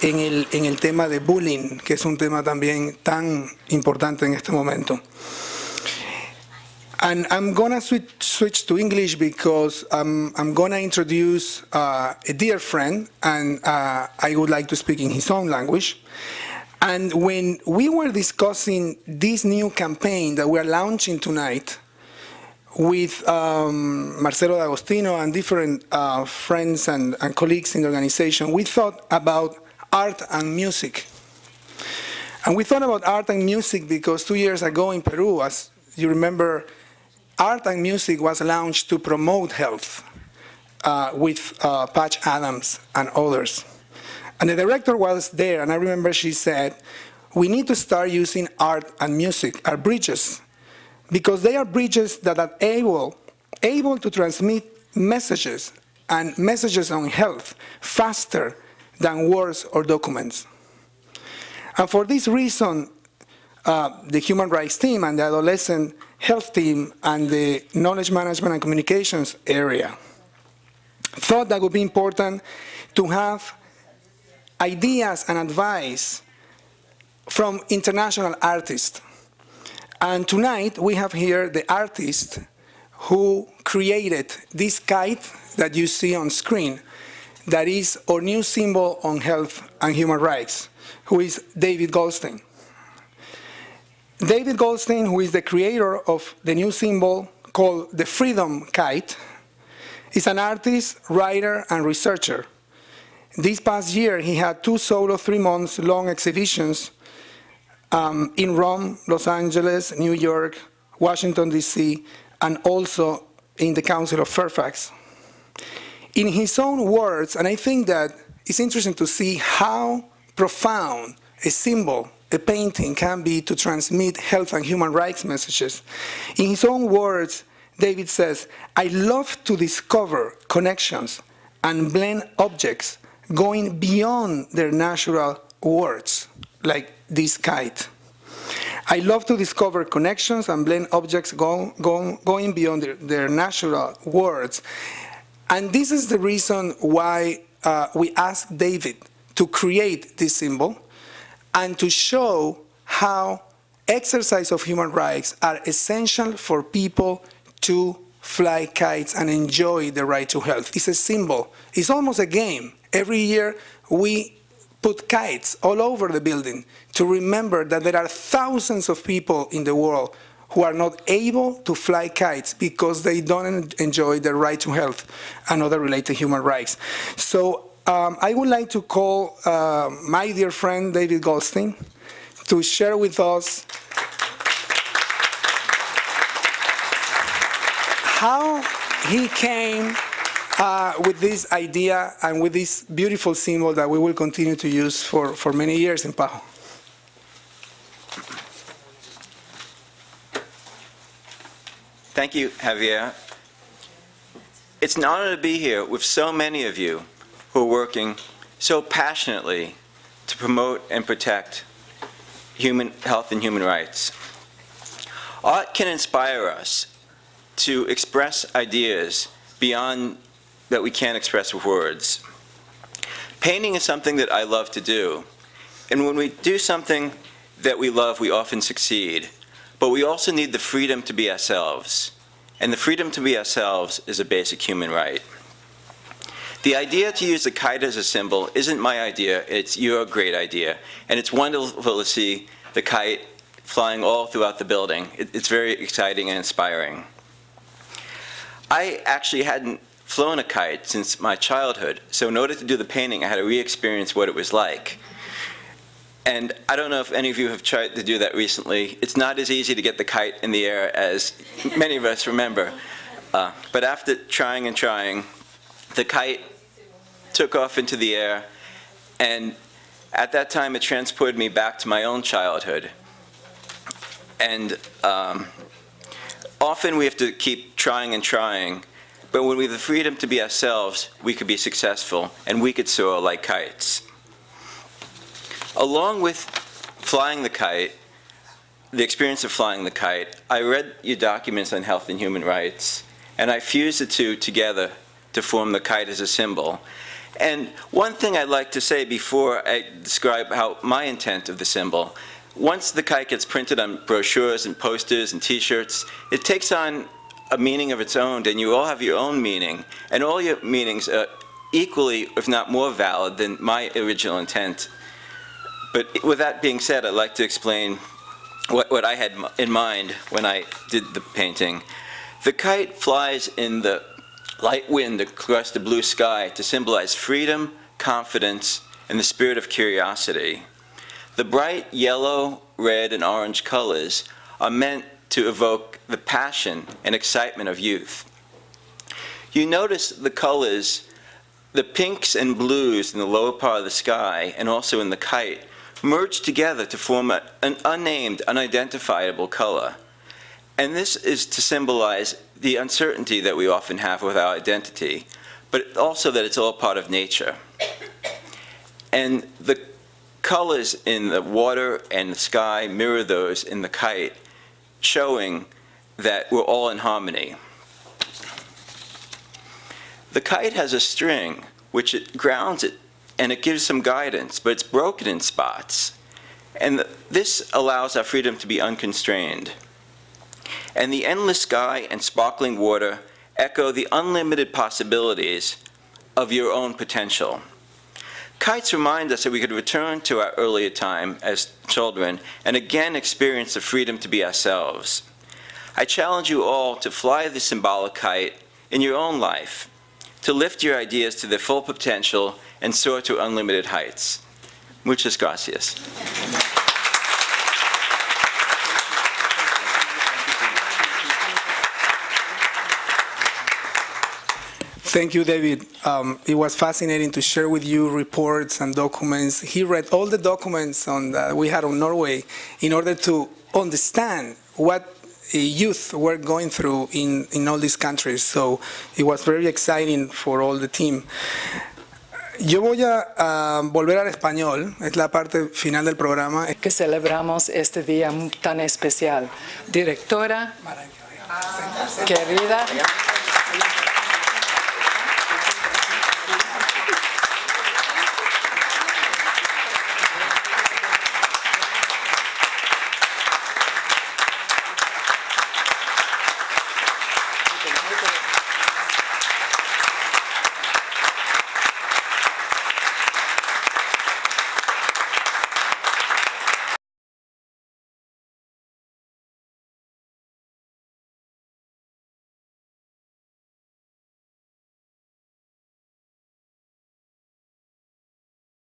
en el tema de bullying, que es un tema también tan importante en este momento. And I'm going to switch to English because I'm going to introduce a dear friend, and I would like to speak in his own language. And when we were discussing this new campaign that we're launching tonight with Marcelo D'Agostino and different friends and colleagues in the organization, we thought about art and music. And we thought about art and music because 2 years ago in Peru, as you remember, art and music was launched to promote health with Patch Adams and others. And the director was there, and I remember she said, we need to start using art and music, our bridges, because they are bridges that are able to transmit messages, and messages on health faster than words or documents. And for this reason, the human rights team and the adolescent health team and the knowledge management and communications area thought that would be important to have ideas and advice from international artists. And tonight we have here the artist who created this kite that you see on screen, that is our new symbol on health and human rights, who is David Goldstein. David Goldstein, who is the creator of the new symbol called the Freedom Kite, is an artist, writer, and researcher. This past year, he had 2 solo 3-month-long exhibitions in Rome, Los Angeles, New York, Washington, D.C., and also in the Council of Fairfax. In his own words, and I think that it's interesting to see how profound a symbol, a painting, can be to transmit health and human rights messages. In his own words, David says, I love to discover connections and blend objects going beyond their natural words, like this kite. I love to discover connections and blend objects going beyond their natural words. And this is the reason why we asked David to create this symbol and to show how exercise of human rights are essential for people to fly kites and enjoy the right to health. It's a symbol. It's almost a game. Every year we put kites all over the building to remember that there are thousands of people in the world who are not able to fly kites because they don't enjoy the right to health and other related human rights. So I would like to call my dear friend David Goldstein to share with us how he came with this idea and with this beautiful symbol that we will continue to use for many years in PAHO. Thank you, Javier. It's an honor to be here with so many of you who are working so passionately to promote and protect human health and human rights. Art can inspire us to express ideas beyond that we can't express with words. Painting is something that I love to do, and when we do something that we love, we often succeed. But we also need the freedom to be ourselves, and the freedom to be ourselves is a basic human right. The idea to use the kite as a symbol isn't my idea, it's your great idea, and it's wonderful to see the kite flying all throughout the building. It's very exciting and inspiring. I actually hadn't flown a kite since my childhood, so in order to do the painting, I had to re-experience what it was like. And I don't know if any of you have tried to do that recently. It's not as easy to get the kite in the air as many of us remember. But after trying and trying, the kite took off into the air, and at that time it transported me back to my own childhood. And often we have to keep trying and trying, but when we have the freedom to be ourselves, we could be successful, and we could soar like kites. Along with flying the kite, the experience of flying the kite, I read your documents on health and human rights, and I fused the two together to form the kite as a symbol. And one thing I'd like to say before I describe how my intent of the symbol, once the kite gets printed on brochures and posters and T-shirts, it takes on a meaning of its own, and you all have your own meaning, and all your meanings are equally, if not more valid than my original intent. But with that being said, I'd like to explain what I had in mind when I did the painting. The kite flies in the light wind across the blue sky to symbolize freedom, confidence, and the spirit of curiosity. The bright yellow, red, and orange colors are meant to evoke the passion and excitement of youth. You notice the colors, the pinks and blues in the lower part of the sky and also in the kite, merge together to form an unnamed, unidentifiable color. And this is to symbolize the uncertainty that we often have with our identity, but also that it's all part of nature. And the colors in the water and the sky mirror those in the kite, showing that we're all in harmony. The kite has a string which it grounds it and it gives some guidance, but it's broken in spots. And this allows our freedom to be unconstrained. And the endless sky and sparkling water echo the unlimited possibilities of your own potential. Kites remind us that we could return to our earlier time as children and again experience the freedom to be ourselves. I challenge you all to fly the symbolic kite in your own life, to lift your ideas to their full potential and soar to unlimited heights. Muchas gracias. Thank you, David. It was fascinating to share with you reports and documents. He read all the documents that we had on Norway in order to understand what youth were going through in all these countries. So it was very exciting for all the team. Yo voy a volver al español, es la parte final del programa. Que celebramos este día tan especial. Directora, querida.